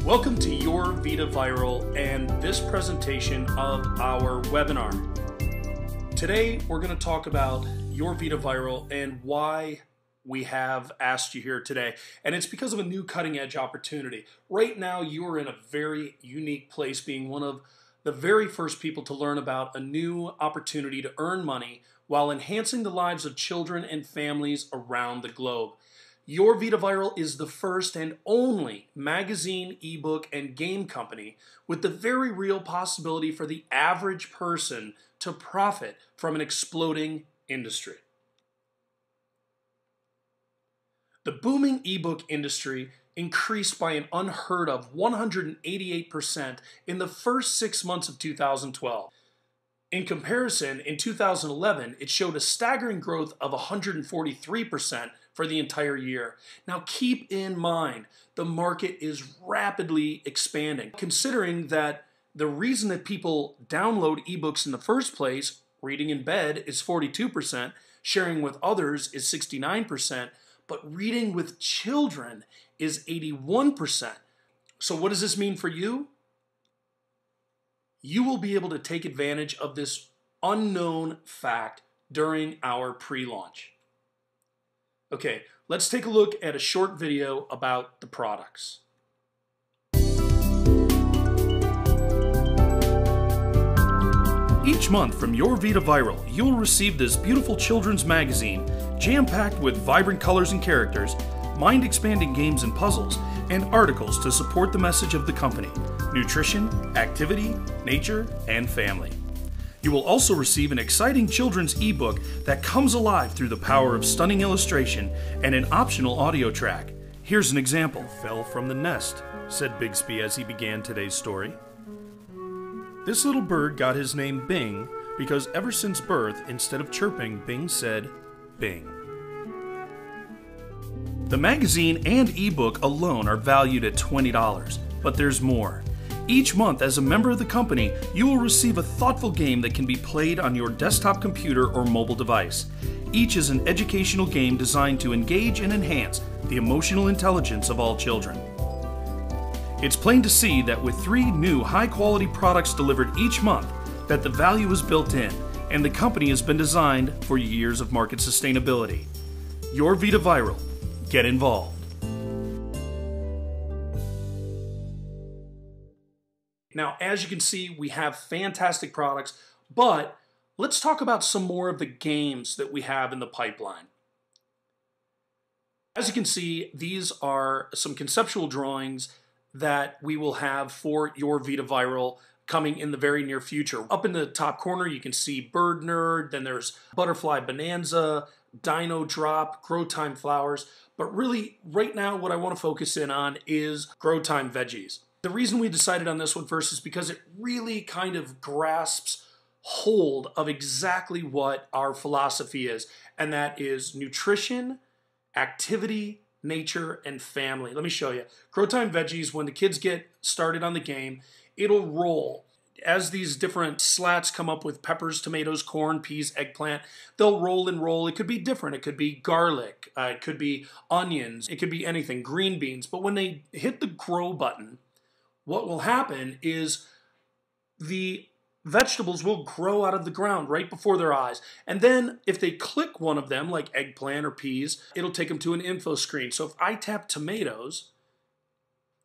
Welcome to Your Vida Viral and this presentation of our webinar. Today we're going to talk about Your Vida Viral and why we have asked you here today. And it's because of a new cutting edge opportunity. Right now you are in a very unique place, being one of the very first people to learn about a new opportunity to earn money while enhancing the lives of children and families around the globe. Your Vida Viral is the first and only magazine, ebook, and game company with the very real possibility for the average person to profit from an exploding industry. The booming ebook industry increased by an unheard of 188% in the first 6 months of 2012. In comparison, in 2011, it showed a staggering growth of 143% for the entire year. Now keep in mind, the market is rapidly expanding. Considering that the reason that people download ebooks in the first place, reading in bed, is 42%, sharing with others is 69%, but reading with children is 81%. So what does this mean for you? You will be able to take advantage of this unknown fact during our pre-launch. Okay, let's take a look at a short video about the products. Each month from Your Vida Viral, you'll receive this beautiful children's magazine, jam-packed with vibrant colors and characters, mind-expanding games and puzzles, and articles to support the message of the company: nutrition, activity, nature, and family. You will also receive an exciting children's ebook that comes alive through the power of stunning illustration and an optional audio track. Here's an example. "Fell from the nest," said Bixby as he began today's story. This little bird got his name Bing because ever since birth, instead of chirping, Bing said Bing. The magazine and ebook alone are valued at $20, but there's more. Each month, as a member of the company, you will receive a thoughtful game that can be played on your desktop computer or mobile device. Each is an educational game designed to engage and enhance the emotional intelligence of all children. It's plain to see that with 3 new high-quality products delivered each month, that the value is built in, and the company has been designed for years of market sustainability. Your Vida Viral. Get involved. Now, as you can see, we have fantastic products, but let's talk about some more of the games that we have in the pipeline. As you can see, these are some conceptual drawings that we will have for Your Vida Viral coming in the very near future. Up in the top corner, you can see Bird Nerd, then there's Butterfly Bonanza, Dino Drop, Grow Time Flowers, but really, right now, what I want to focus in on is Grow Time Veggies. The reason we decided on this one first is because it really kind of grasps hold of exactly what our philosophy is, and that is nutrition, activity, nature, and family. Let me show you. Grow Time Veggies, when the kids get started on the game, it'll roll. As these different slats come up with peppers, tomatoes, corn, peas, eggplant, they'll roll and roll. It could be different. It could be garlic. It could be onions. It could be anything, green beans. But when they hit the grow button, what will happen is the vegetables will grow out of the ground right before their eyes. And then if they click one of them, like eggplant or peas, it'll take them to an info screen. So if I tap tomatoes,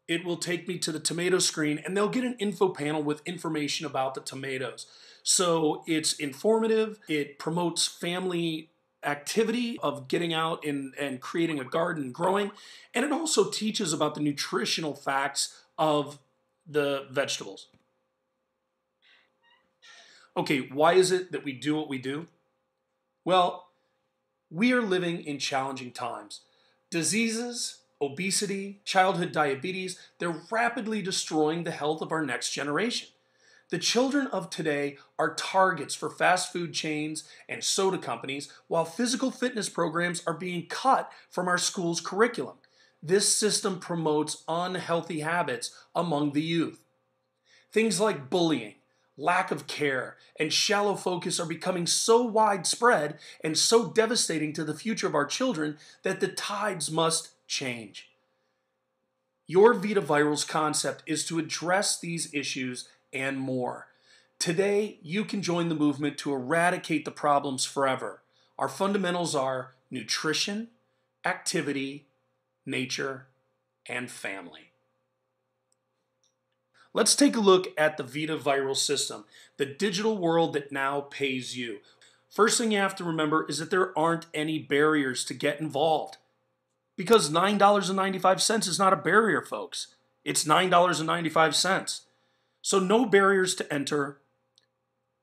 it will take me to the tomato screen, and they'll get an info panel with information about the tomatoes. So it's informative. It promotes family activity of getting out and creating a garden and growing. And it also teaches about the nutritional facts of the vegetables. Okay, why is it that we do what we do? Well, we are living in challenging times. Diseases, obesity, childhood diabetes, they're rapidly destroying the health of our next generation. The children of today are targets for fast food chains and soda companies, while physical fitness programs are being cut from our school's curriculum. This system promotes unhealthy habits among the youth. Things like bullying, lack of care, and shallow focus are becoming so widespread and so devastating to the future of our children that the tides must change. Your Vida Viral's concept is to address these issues and more. Today, you can join the movement to eradicate the problems forever. Our fundamentals are nutrition, activity, nature, and family. Let's take a look at the Vida Viral system, the digital world that now pays you. First thing you have to remember is that there aren't any barriers to get involved. Because $9.95 is not a barrier, folks. It's $9.95. So no barriers to enter,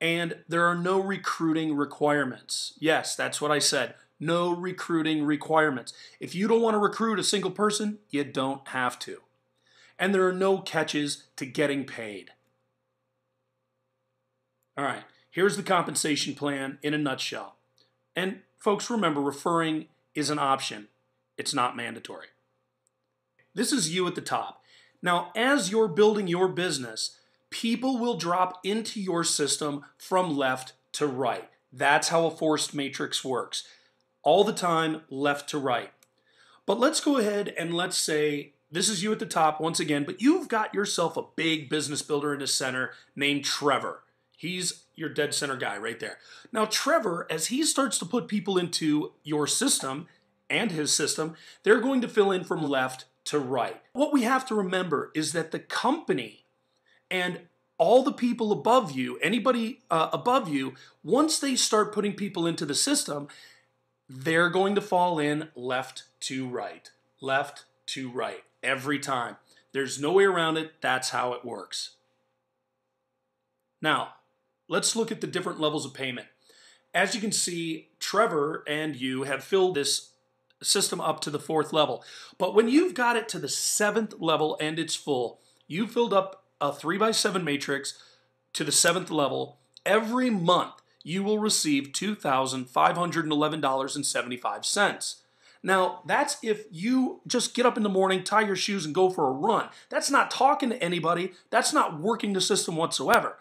and there are no recruiting requirements. Yes, that's what I said. No recruiting requirements. If you don't want to recruit a single person, you don't have to. And there are no catches to getting paid. All right, here's the compensation plan in a nutshell. And folks, remember, referring is an option. It's not mandatory. This is you at the top. Now, as you're building your business, people will drop into your system from left to right. That's how a forced matrix works. All the time, left to right. But let's go ahead and let's say this is you at the top once again, but you've got yourself a big business builder in the center named Trevor. He's your dead center guy right there. Now, Trevor, as he starts to put people into your system and his system, they're going to fill in from left to right. What we have to remember is that the company and all the people above you, anybody above you, once they start putting people into the system, they're going to fall in left to right, every time. There's no way around it. That's how it works. Now, let's look at the different levels of payment. As you can see, Trevor and you have filled this system up to the 4th level. But when you've got it to the 7th level and it's full, you filled up a 3x7 matrix to the 7th level. Every month, you will receive $2,511.75. Now, that's if you just get up in the morning, tie your shoes, and go for a run. That's not talking to anybody. That's not working the system whatsoever.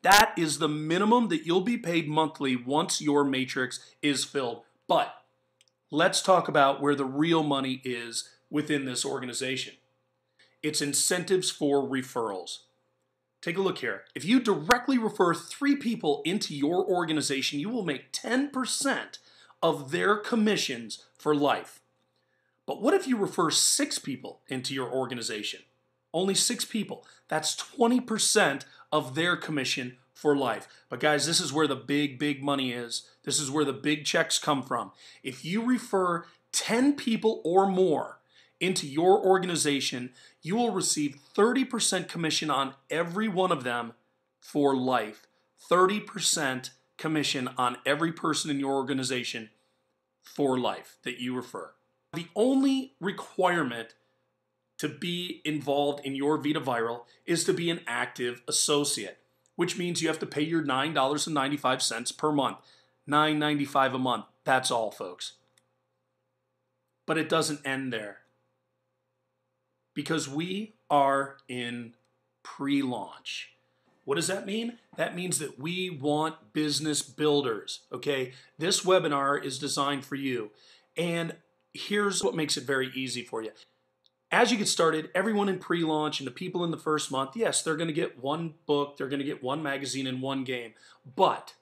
That is the minimum that you'll be paid monthly once your matrix is filled. But let's talk about where the real money is within this organization. It's incentives for referrals. Take a look here. If you directly refer 3 people into your organization, you will make 10% of their commissions for life. But what if you refer 6 people into your organization? Only 6 people. That's 20% of their commission for life. But guys, this is where the big money is. This is where the big checks come from. If you refer 10 people or more into your organization, you will receive 30% commission on every one of them for life. 30% commission on every person in your organization for life that you refer. The only requirement to be involved in Your Vida Viral is to be an active associate, which means you have to pay your $9.95 per month. $9.95 a month. That's all, folks. But it doesn't end there, because we are in pre-launch. What does that mean? That means that we want business builders, okay? This webinar is designed for you. And here's what makes it very easy for you. As you get started, everyone in pre-launch and the people in the first month, yes, they're going to get 1 book, they're going to get 1 magazine and 1 game. But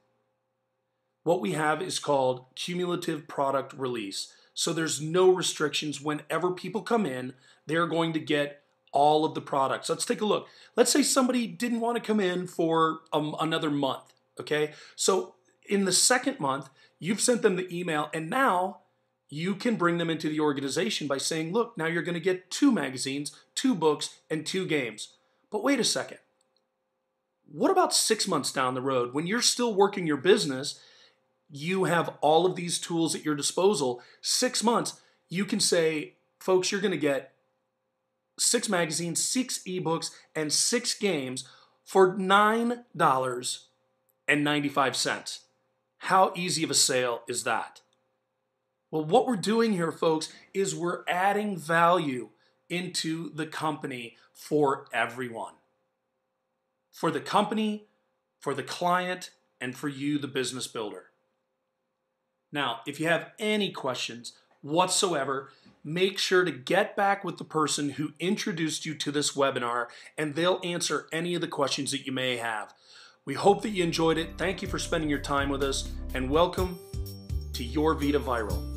what we have is called cumulative product release. So there's no restrictions. Whenever people come in, they're going to get all of the products. Let's take a look. Let's say somebody didn't want to come in for another month, okay? So in the 2nd month, you've sent them the email, and now you can bring them into the organization by saying, look, now you're going to get 2 magazines, 2 books, and 2 games. But wait a second. What about 6 months down the road when you're still working your business? You have all of these tools at your disposal. 6 months, you can say, folks, you're going to get 6 magazines, 6 ebooks, and 6 games for $9.95. How easy of a sale is that? Well, what we're doing here, folks, is we're adding value into the company for everyone. For the company, for the client, and for you, the business builder. Now, if you have any questions whatsoever, make sure to get back with the person who introduced you to this webinar, and they'll answer any of the questions that you may have. We hope that you enjoyed it. Thank you for spending your time with us, and welcome to Your Vida Viral.